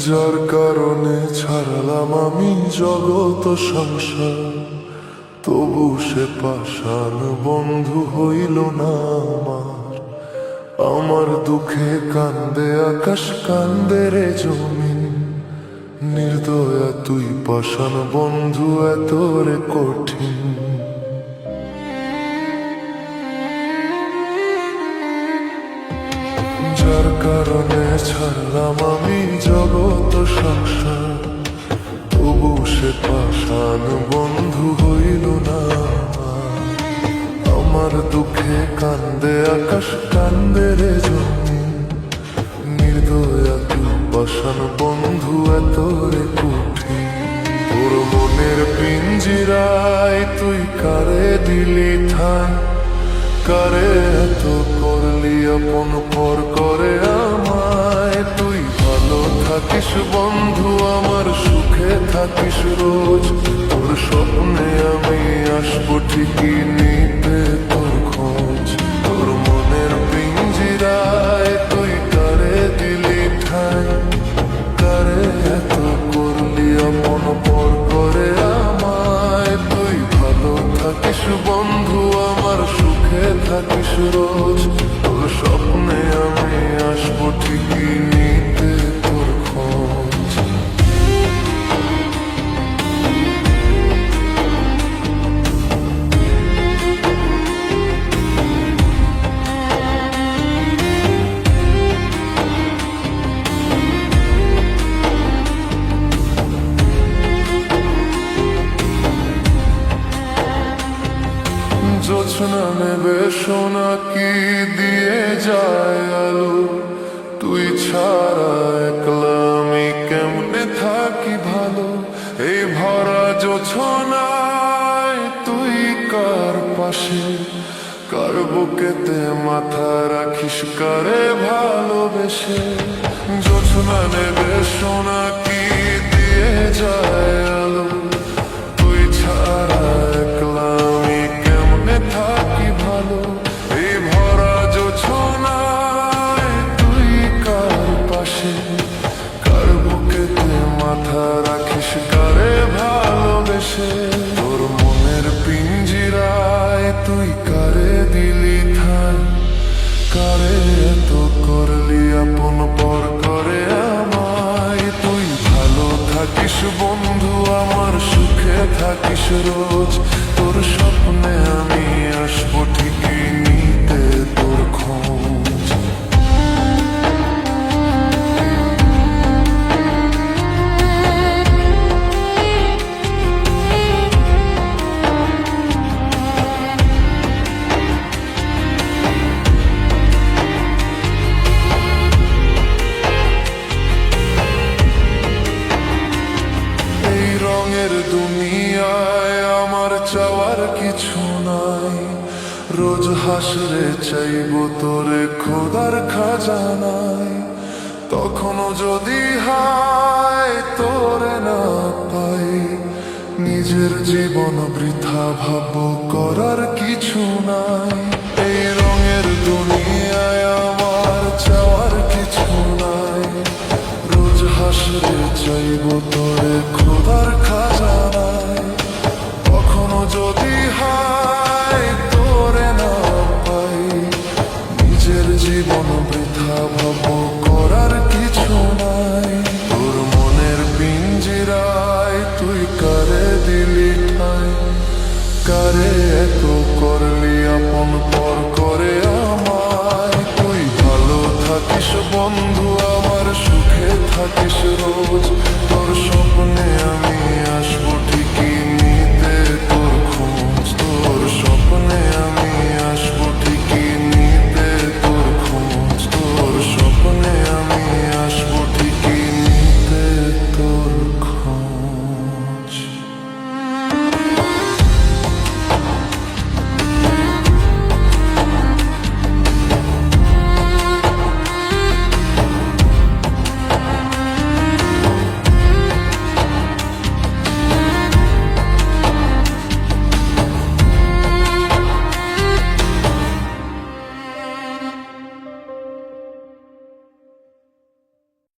যার কারণে ছাড়লাম আমি জগত সংসার, তবু সে পাষাণ বন্ধু হইল না আমার। আমার দুঃখে কান্দে আকাশ, কান্দে রে জমিন, নির্দয়া তুই পাষাণ বন্ধু এত রে কঠিন। যার কারণে ছাড়লাম আমি জগত সংসার, তবু সে পাষাণ বন্ধু হইল না আমার। দুঃখে কান্দে আকাশ, কান্দে রে জমিন, নির্দয়া তুই পাষাণ বন্ধু এত রে কঠিন। তোর মনের পিঞ্জিরায় তুই কারে দিলি ঠাঁই, কারে এত করলি আপন পর করে আমায়। তুই ভালো থাকিস বন্ধু আমার, সুখে থাকিস রোজ, তোর স্বপ্নে আমি আসবো ঠিকই নিতে তোর খোঁজ। তোর মনের পিঞ্জিরায় তুই কারে দিলি ঠাঁই, কারে এত করলি আপন পর করে আমায়। তুই ভালো থাকিস বন্ধু আমার, সুখে থাকিস রোজ, তোর স্বপ্নে আমি আসবো ঠিকই নিতে তোর খোঁজ। জোছনা নেবে সোনা কি দিয়ে যায় আলো, তুই ছাড়া একলা আমি কেমনে থাকি ভালো। এই ভরা জোছনায় তুই কার পাশে, কার বুকেতে মাথা রাখিস কারে ভালোবেসে। জোছনা নেবে সোনা কি দিয়ে যায় আলো, তুই ছাড়া একলা আমি কেমনে থাকি ভালো। এই ভরা জোছনায় তুই কার পাশে, কার বুকেতে মাথা রাখিস কারে ভালোবেসে। তোর মনের পিঞ্জিরায় তুই কারে দিলি ঠাঁই, কারে এত করলি আপন পর করে আমায়। তুই ভালো থাকিস বন্ধু আমার, সুখে থাকিস রোজ, তোর স্বপ্নে আমি আসবো ঠিকই নিতে তোর খোঁজ। এই রঙের দুনিয়ায় আমার চাওয়ার কিছু নাই, রোজ হাসরে চাইব তোরে খোদার খাজানায়। তখনও যদি হায় তোরে না পাই, নিজের জীবন বৃথা ভাব করার কিছু নাই। এই রঙের দুনিয়ায় আমার চাওয়ার কিছু নাই, রোজ হাসরে চাইব তোরে খোদার খাজানায়। কখনো যদি হায় তোরে না পাই, নিজের জীবন বৃথা ভাব